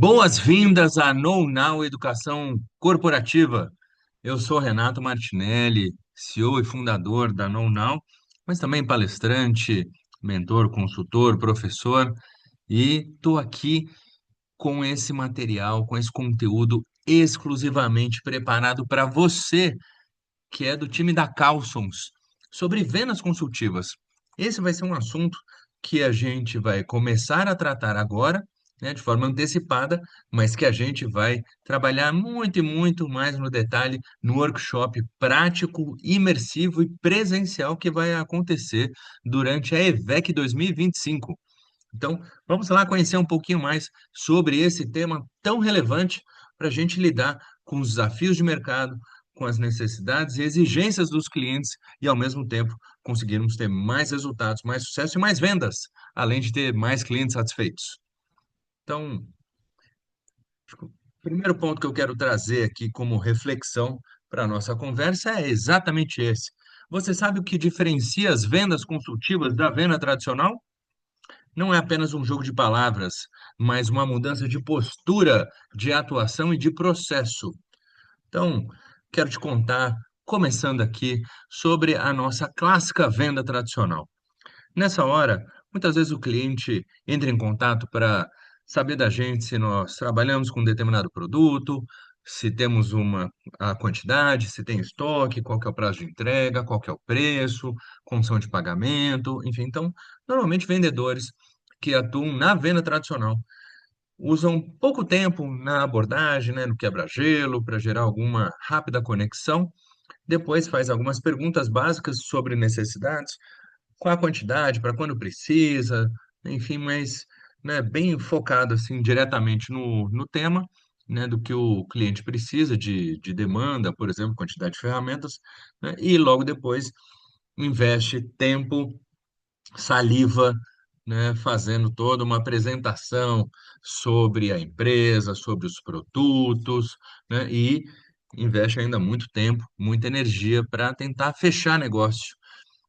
Boas-vindas à Know Now Educação Corporativa. Eu sou Renato Martinelli, CEO e fundador da Know Now, mas também palestrante, mentor, consultor, professor, e estou aqui com esse material, com esse conteúdo exclusivamente preparado para você que é do time da Carlsons, sobre vendas consultivas. Esse vai ser um assunto que a gente vai começar a tratar agora, né, de forma antecipada, mas que a gente vai trabalhar muito e muito mais no detalhe no workshop prático, imersivo e presencial que vai acontecer durante a EVEC 2025. Então, vamos lá conhecer um pouquinho mais sobre esse tema tão relevante para a gente lidar com os desafios de mercado, com as necessidades e exigências dos clientes e, ao mesmo tempo, conseguirmos ter mais resultados, mais sucesso e mais vendas, além de ter mais clientes satisfeitos. Então, acho que o primeiro ponto que eu quero trazer aqui como reflexão para a nossa conversa é exatamente esse. Você sabe o que diferencia as vendas consultivas da venda tradicional? Não é apenas um jogo de palavras, mas uma mudança de postura, de atuação e de processo. Então, quero te contar, começando aqui, sobre a nossa clássica venda tradicional. Nessa hora, muitas vezes o cliente entra em contato para saber da gente se nós trabalhamos com um determinado produto, se temos a quantidade, se tem estoque, qual que é o prazo de entrega, qual que é o preço, condição de pagamento, enfim. Então, normalmente vendedores que atuam na venda tradicional usam pouco tempo na abordagem, né, no quebra-gelo, para gerar alguma rápida conexão. Depois faz algumas perguntas básicas sobre necessidades, qual a quantidade, para quando precisa, enfim, mas né, bem focado assim diretamente no tema, né, do que o cliente precisa de demanda, por exemplo, quantidade de ferramentas, né, e logo depois investe tempo, saliva, né, fazendo toda uma apresentação sobre a empresa, sobre os produtos, né, e investe ainda muito tempo, muita energia para tentar fechar negócio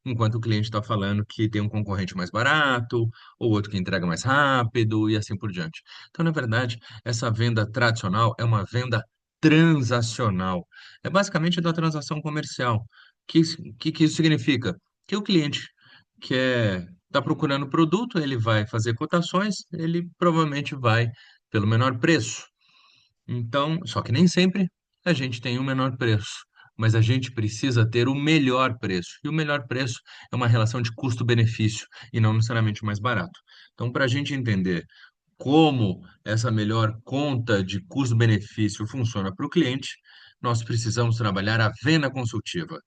enquanto o cliente está falando que tem um concorrente mais barato, ou outro que entrega mais rápido, e assim por diante. Então, na verdade, essa venda tradicional é uma venda transacional. É basicamente da transação comercial. O que isso significa? Que o cliente quer está procurando produto, ele vai fazer cotações, ele provavelmente vai pelo menor preço. Então, só que nem sempre a gente tem o menor preço, mas a gente precisa ter o melhor preço. E o melhor preço é uma relação de custo-benefício e não necessariamente o mais barato. Então, para a gente entender como essa melhor conta de custo-benefício funciona para o cliente, nós precisamos trabalhar a venda consultiva.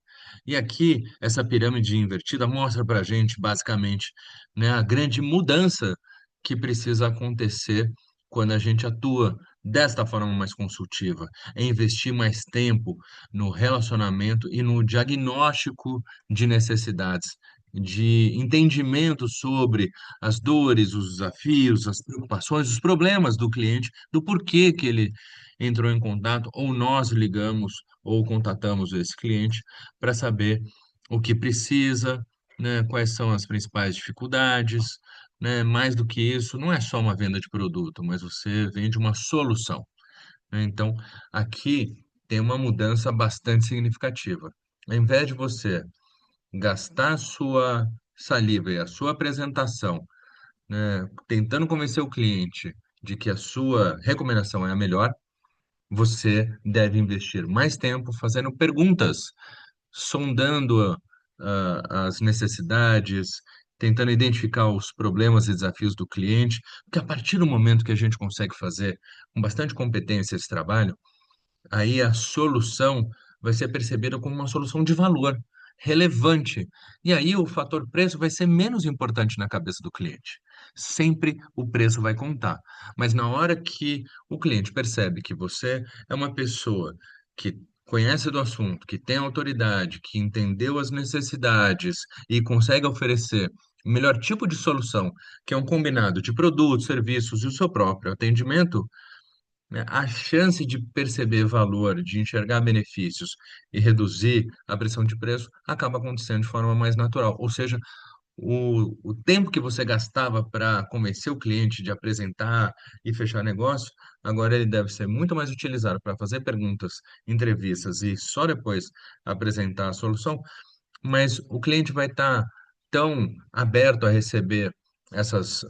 E aqui, essa pirâmide invertida mostra para a gente, basicamente, né, a grande mudança que precisa acontecer quando a gente atua desta forma mais consultiva, é investir mais tempo no relacionamento e no diagnóstico de necessidades, de entendimento sobre as dores, os desafios, as preocupações, os problemas do cliente, do porquê que ele entrou em contato, ou nós ligamos ou contatamos esse cliente para saber o que precisa, né, quais são as principais dificuldades, né, mais do que isso, não é só uma venda de produto, mas você vende uma solução, né? Então, aqui tem uma mudança bastante significativa. Ao invés de você gastar a sua saliva e a sua apresentação, né, tentando convencer o cliente de que a sua recomendação é a melhor, você deve investir mais tempo fazendo perguntas, sondando as necessidades, tentando identificar os problemas e desafios do cliente, porque a partir do momento que a gente consegue fazer com bastante competência esse trabalho, aí a solução vai ser percebida como uma solução de valor, relevante. E aí o fator preço vai ser menos importante na cabeça do cliente. Sempre o preço vai contar. Mas na hora que o cliente percebe que você é uma pessoa que conhece do assunto, que tem autoridade, que entendeu as necessidades e consegue oferecer o melhor tipo de solução, que é um combinado de produtos, serviços e o seu próprio atendimento, né, a chance de perceber valor, de enxergar benefícios e reduzir a pressão de preço acaba acontecendo de forma mais natural. Ou seja, o tempo que você gastava para convencer o cliente de apresentar e fechar negócio, agora ele deve ser muito mais utilizado para fazer perguntas, entrevistas e só depois apresentar a solução, mas o cliente vai estar tão aberto a receber essas,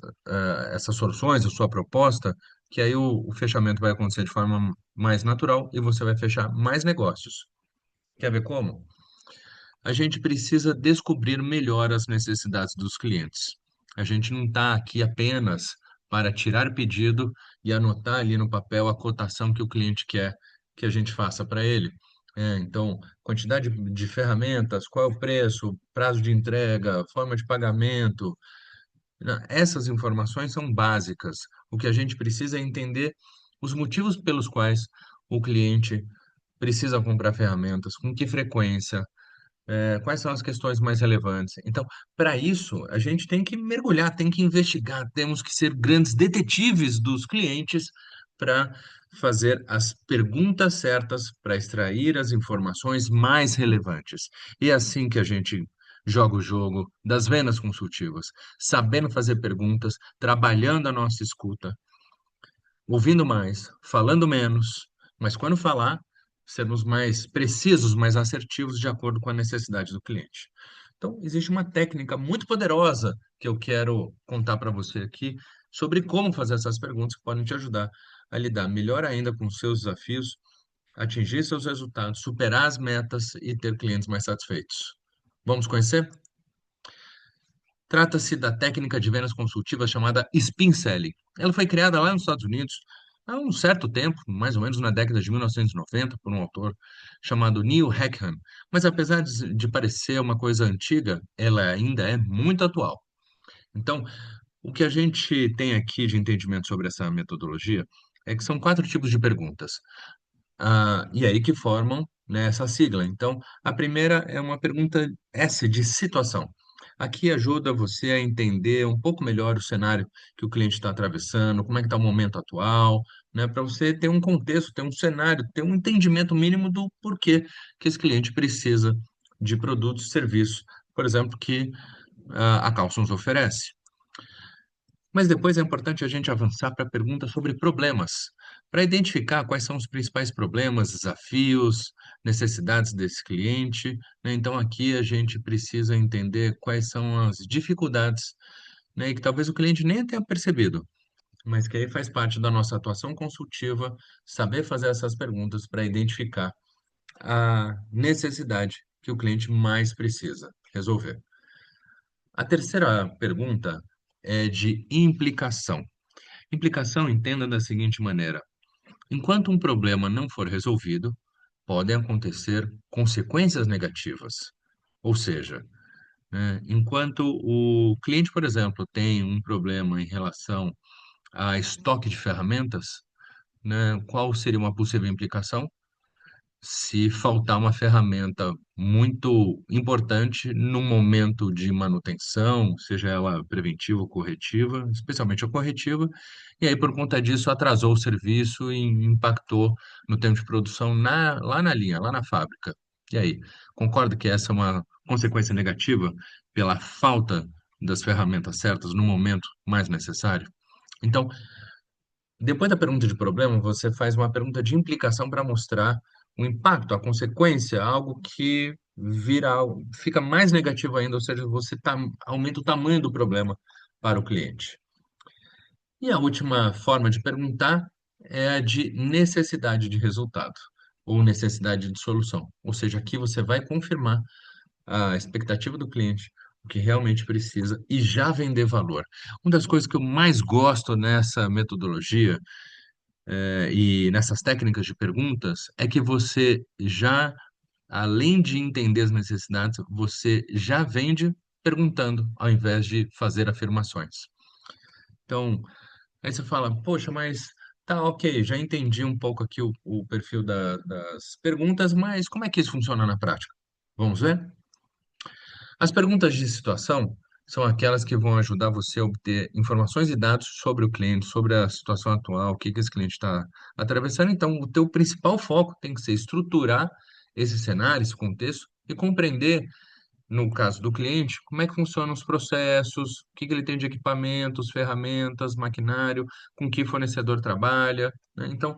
essas soluções, a sua proposta, que aí o fechamento vai acontecer de forma mais natural e você vai fechar mais negócios. Quer ver como? A gente precisa descobrir melhor as necessidades dos clientes. A gente não está aqui apenas para tirar pedido e anotar ali no papel a cotação que o cliente quer que a gente faça para ele. Então, quantidade de ferramentas, qual é o preço, prazo de entrega, forma de pagamento, né? Essas informações são básicas. O que a gente precisa é entender os motivos pelos quais o cliente precisa comprar ferramentas, com que frequência, quais são as questões mais relevantes? Então, para isso, a gente tem que mergulhar, tem que investigar, temos que ser grandes detetives dos clientes para fazer as perguntas certas, para extrair as informações mais relevantes. E é assim que a gente joga o jogo das vendas consultivas, sabendo fazer perguntas, trabalhando a nossa escuta, ouvindo mais, falando menos, mas quando falar, sermos mais precisos, mais assertivos de acordo com a necessidade do cliente. Então, existe uma técnica muito poderosa que eu quero contar para você aqui sobre como fazer essas perguntas que podem te ajudar a lidar melhor ainda com os seus desafios, atingir seus resultados, superar as metas e ter clientes mais satisfeitos. Vamos conhecer? Trata-se da técnica de vendas consultivas chamada Spin Selling. Ela foi criada lá nos Estados Unidos há um certo tempo, mais ou menos na década de 1990, por um autor chamado Neil Hackham. Mas apesar de parecer uma coisa antiga, ela ainda é muito atual. Então, o que a gente tem aqui de entendimento sobre essa metodologia é que são quatro tipos de perguntas. E aí que formam, né, essa sigla. Então, a primeira é uma pergunta S de situação. Aqui ajuda você a entender um pouco melhor o cenário que o cliente está atravessando, como é que está o momento atual, né, para você ter um contexto, ter um cenário, ter um entendimento mínimo do porquê que esse cliente precisa de produtos, serviços, por exemplo, que a Calçons oferece. Mas depois é importante a gente avançar para a pergunta sobre problemas, para identificar quais são os principais problemas, desafios, necessidades desse cliente, né? Então, aqui a gente precisa entender quais são as dificuldades, né? E que talvez o cliente nem tenha percebido, mas que aí faz parte da nossa atuação consultiva, saber fazer essas perguntas para identificar a necessidade que o cliente mais precisa resolver. A terceira pergunta é de implicação. Implicação, entenda da seguinte maneira: enquanto um problema não for resolvido, podem acontecer consequências negativas. Ou seja, né, enquanto o cliente, por exemplo, tem um problema em relação a estoque de ferramentas, né, qual seria uma possível implicação? Se faltar uma ferramenta muito importante no momento de manutenção, seja ela preventiva ou corretiva, especialmente a corretiva, e aí por conta disso atrasou o serviço e impactou no tempo de produção lá na linha, lá na fábrica. E aí, concorda que essa é uma consequência negativa pela falta das ferramentas certas no momento mais necessário? Então, depois da pergunta de problema, você faz uma pergunta de implicação para mostrar o impacto, a consequência, algo que fica mais negativo ainda, ou seja, você aumenta o tamanho do problema para o cliente. E a última forma de perguntar é a de necessidade de resultado ou necessidade de solução. Ou seja, aqui você vai confirmar a expectativa do cliente, o que realmente precisa e já vender valor. Uma das coisas que eu mais gosto nessa metodologia e nessas técnicas de perguntas é que você já, além de entender as necessidades, você já vende perguntando, ao invés de fazer afirmações. Então, aí você fala, poxa, mas tá ok, já entendi um pouco aqui o perfil das perguntas, mas como é que isso funciona na prática? Vamos ver? As perguntas de situação são aquelas que vão ajudar você a obter informações e dados sobre o cliente, sobre a situação atual, o que que esse cliente está atravessando. Então, o teu principal foco tem que ser estruturar esse cenário, esse contexto e compreender no caso do cliente, como é que funcionam os processos, o que que ele tem de equipamentos, ferramentas, maquinário, com que fornecedor trabalha, né? Então,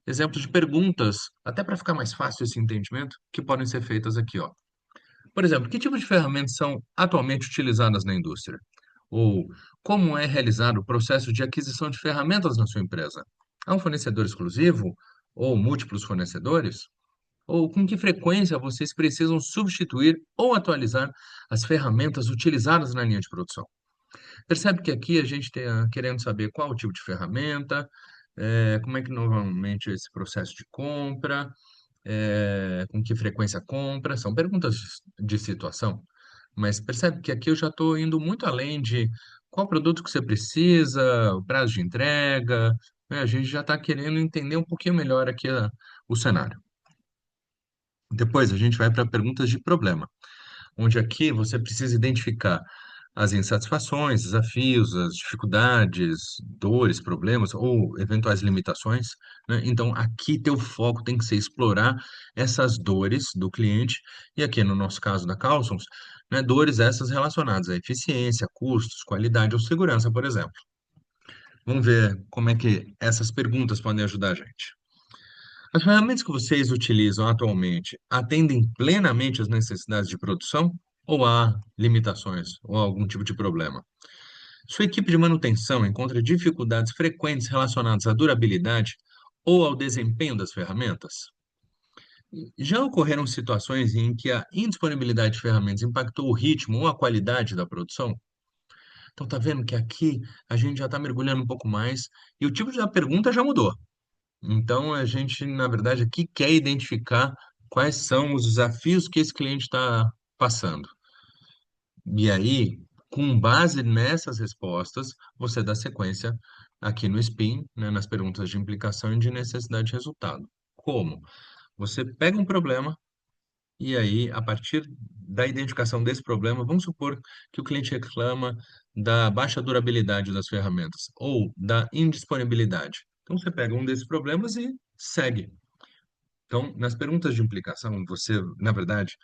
exemplos de perguntas, até para ficar mais fácil esse entendimento, que podem ser feitas aqui, ó. Por exemplo, que tipo de ferramentas são atualmente utilizadas na indústria? Ou como é realizado o processo de aquisição de ferramentas na sua empresa? Há um fornecedor exclusivo ou múltiplos fornecedores? Ou com que frequência vocês precisam substituir ou atualizar as ferramentas utilizadas na linha de produção? Percebe que aqui a gente está querendo saber qual o tipo de ferramenta, como é que normalmente esse processo de compra, com que frequência compra, são perguntas de situação, mas percebe que aqui eu já estou indo muito além de qual produto que você precisa, o prazo de entrega, né? A gente já está querendo entender um pouquinho melhor aqui o cenário. Depois a gente vai para perguntas de problema, onde aqui você precisa identificar as insatisfações, desafios, as dificuldades, dores, problemas ou eventuais limitações, né? Então, aqui teu foco tem que ser explorar essas dores do cliente, e aqui no nosso caso da Carlsons, né, dores essas relacionadas à eficiência, custos, qualidade ou segurança, por exemplo. Vamos ver como é que essas perguntas podem ajudar a gente. As ferramentas que vocês utilizam atualmente atendem plenamente às necessidades de produção ou há limitações ou algum tipo de problema? Sua equipe de manutenção encontra dificuldades frequentes relacionadas à durabilidade ou ao desempenho das ferramentas? Já ocorreram situações em que a indisponibilidade de ferramentas impactou o ritmo ou a qualidade da produção? Então, tá vendo que aqui a gente já está mergulhando um pouco mais e o tipo de pergunta já mudou. Então, a gente, na verdade, aqui quer identificar quais são os desafios que esse cliente está passando. E aí, com base nessas respostas, você dá sequência aqui no SPIN, né, nas perguntas de implicação e de necessidade de resultado. Como? Você pega um problema e aí, a partir da identificação desse problema, vamos supor que o cliente reclama da baixa durabilidade das ferramentas ou da indisponibilidade. Então, você pega um desses problemas e segue. Então, nas perguntas de implicação, você, na verdade,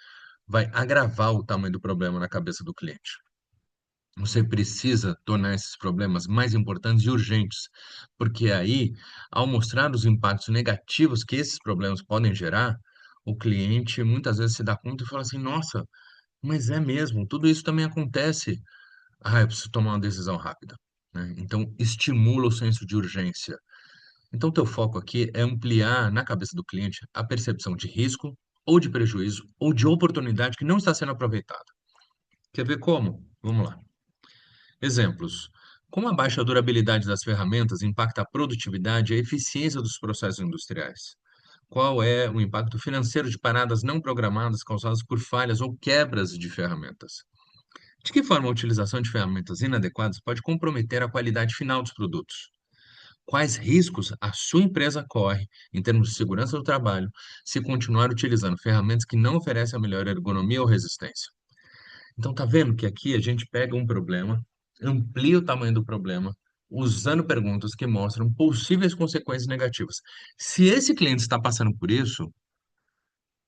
vai agravar o tamanho do problema na cabeça do cliente. Você precisa tornar esses problemas mais importantes e urgentes, porque aí, ao mostrar os impactos negativos que esses problemas podem gerar, o cliente muitas vezes se dá conta e fala assim: Nossa, mas é mesmo, tudo isso também acontece. Ah, eu preciso tomar uma decisão rápida, né? Então, estimula o senso de urgência. Então, teu foco aqui é ampliar na cabeça do cliente a percepção de risco, ou de prejuízo, ou de oportunidade que não está sendo aproveitada. Quer ver como? Vamos lá. Exemplos. Como a baixa durabilidade das ferramentas impacta a produtividade e a eficiência dos processos industriais? Qual é o impacto financeiro de paradas não programadas causadas por falhas ou quebras de ferramentas? De que forma a utilização de ferramentas inadequadas pode comprometer a qualidade final dos produtos? Quais riscos a sua empresa corre em termos de segurança do trabalho se continuar utilizando ferramentas que não oferecem a melhor ergonomia ou resistência? Então, tá vendo que aqui a gente pega um problema, amplia o tamanho do problema, usando perguntas que mostram possíveis consequências negativas. Se esse cliente está passando por isso,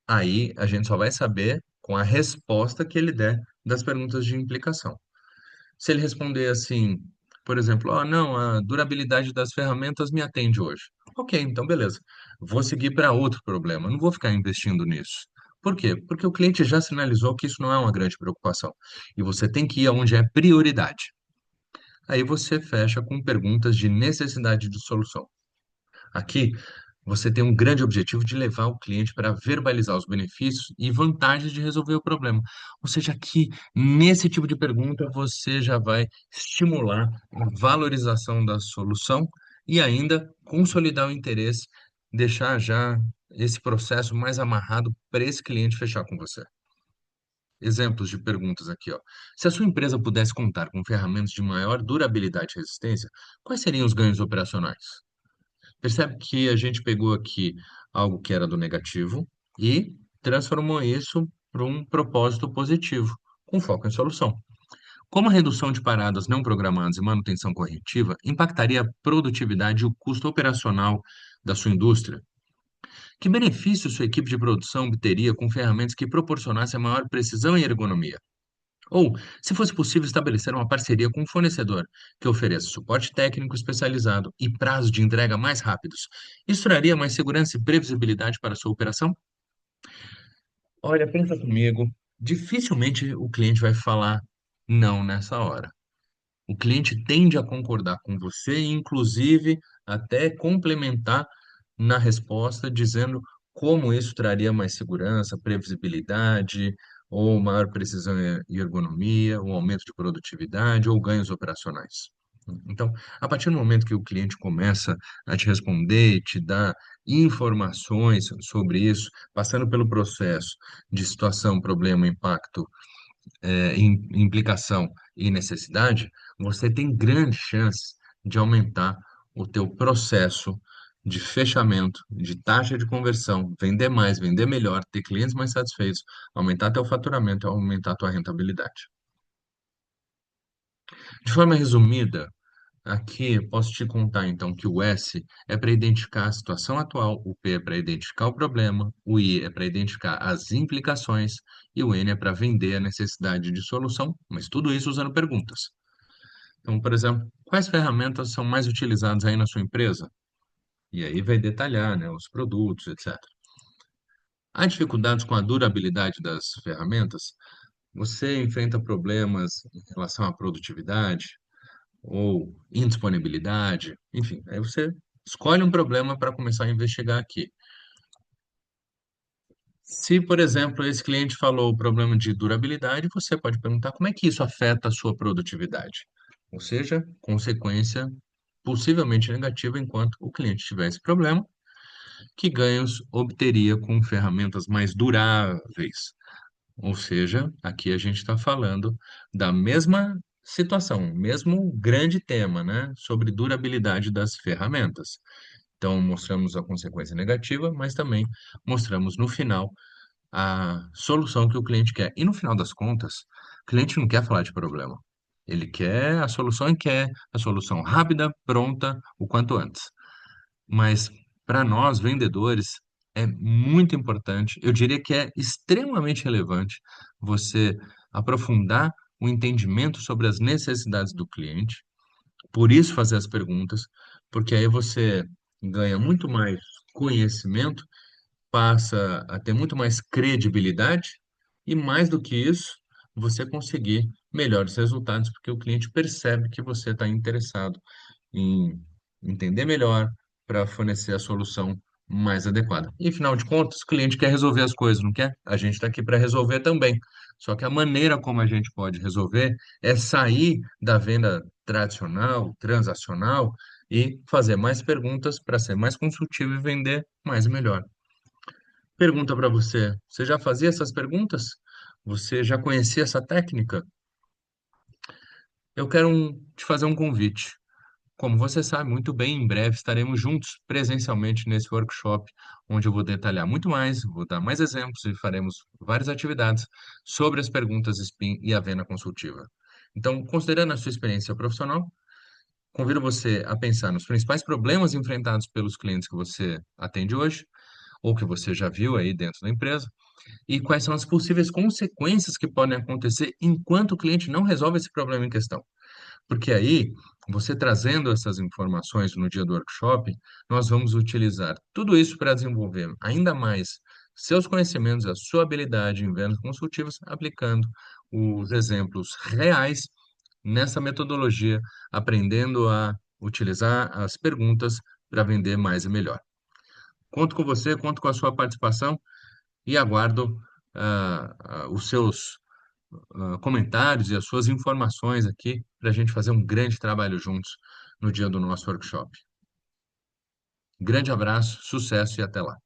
aí a gente só vai saber com a resposta que ele der das perguntas de implicação. Se ele responder assim, por exemplo, não, a durabilidade das ferramentas me atende hoje. Ok, então beleza. Vou seguir para outro problema, não vou ficar investindo nisso. Por quê? Porque o cliente já sinalizou que isso não é uma grande preocupação. E você tem que ir aonde é prioridade. Aí você fecha com perguntas de necessidade de solução. Aqui, você tem um grande objetivo de levar o cliente para verbalizar os benefícios e vantagens de resolver o problema. Ou seja, aqui, nesse tipo de pergunta, você já vai estimular a valorização da solução e ainda consolidar o interesse, deixar já esse processo mais amarrado para esse cliente fechar com você. Exemplos de perguntas aqui, ó. Se a sua empresa pudesse contar com ferramentas de maior durabilidade e resistência, quais seriam os ganhos operacionais? Percebe que a gente pegou aqui algo que era do negativo e transformou isso para um propósito positivo, com foco em solução. Como a redução de paradas não programadas e manutenção corretiva impactaria a produtividade e o custo operacional da sua indústria? Que benefício sua equipe de produção obteria com ferramentas que proporcionassem maior precisão e ergonomia? Ou, se fosse possível, estabelecer uma parceria com um fornecedor que ofereça suporte técnico especializado e prazos de entrega mais rápidos. Isso traria mais segurança e previsibilidade para a sua operação? Olha, pensa comigo. Dificilmente o cliente vai falar não nessa hora. O cliente tende a concordar com você e, inclusive, até complementar na resposta, dizendo como isso traria mais segurança, previsibilidade, ou maior precisão e ergonomia, ou aumento de produtividade, ou ganhos operacionais. Então, a partir do momento que o cliente começa a te responder, te dar informações sobre isso, passando pelo processo de situação, problema, impacto, implicação e necessidade, você tem grande chance de aumentar o teu processo de fechamento, de taxa de conversão, vender mais, vender melhor, ter clientes mais satisfeitos, aumentar teu faturamento, aumentar tua rentabilidade. De forma resumida, aqui posso te contar então que o S é para identificar a situação atual, o P é para identificar o problema, o I é para identificar as implicações e o N é para vender a necessidade de solução, mas tudo isso usando perguntas. Então, por exemplo, quais ferramentas são mais utilizadas aí na sua empresa? E aí vai detalhar, né, os produtos, etc. Há dificuldades com a durabilidade das ferramentas? Você enfrenta problemas em relação à produtividade ou indisponibilidade? Enfim, aí você escolhe um problema para começar a investigar aqui. Se, por exemplo, esse cliente falou o problema de durabilidade, você pode perguntar como é que isso afeta a sua produtividade. Ou seja, consequência possivelmente negativa enquanto o cliente tiver esse problema, que ganhos obteria com ferramentas mais duráveis. Ou seja, aqui a gente está falando da mesma situação, mesmo grande tema, né, sobre durabilidade das ferramentas. Então, mostramos a consequência negativa, mas também mostramos no final a solução que o cliente quer. E no final das contas, o cliente não quer falar de problema. Ele quer a solução e quer a solução rápida, pronta, o quanto antes. Mas para nós, vendedores, é muito importante, eu diria que é extremamente relevante você aprofundar o entendimento sobre as necessidades do cliente, por isso fazer as perguntas, porque aí você ganha muito mais conhecimento, passa a ter muito mais credibilidade e, mais do que isso, você conseguir melhores resultados, porque o cliente percebe que você está interessado em entender melhor para fornecer a solução mais adequada. E, afinal de contas, o cliente quer resolver as coisas, não quer? A gente está aqui para resolver também. Só que a maneira como a gente pode resolver é sair da venda tradicional, transacional e fazer mais perguntas para ser mais consultivo e vender mais e melhor. Pergunta para você: você já fazia essas perguntas? Você já conhecia essa técnica? Eu quero te fazer um convite. Como você sabe muito bem, em breve estaremos juntos presencialmente nesse workshop, onde eu vou detalhar muito mais, vou dar mais exemplos e faremos várias atividades sobre as perguntas SPIN e a venda consultiva. Então, considerando a sua experiência profissional, convido você a pensar nos principais problemas enfrentados pelos clientes que você atende hoje, ou que você já viu aí dentro da empresa, e quais são as possíveis consequências que podem acontecer enquanto o cliente não resolve esse problema em questão. Porque aí, você trazendo essas informações no dia do workshop, nós vamos utilizar tudo isso para desenvolver ainda mais seus conhecimentos, a sua habilidade em vendas consultivas, aplicando os exemplos reais nessa metodologia, aprendendo a utilizar as perguntas para vender mais e melhor. Conto com você, conto com a sua participação e aguardo os seus comentários e as suas informações aqui para a gente fazer um grande trabalho juntos no dia do nosso workshop. Grande abraço, sucesso e até lá.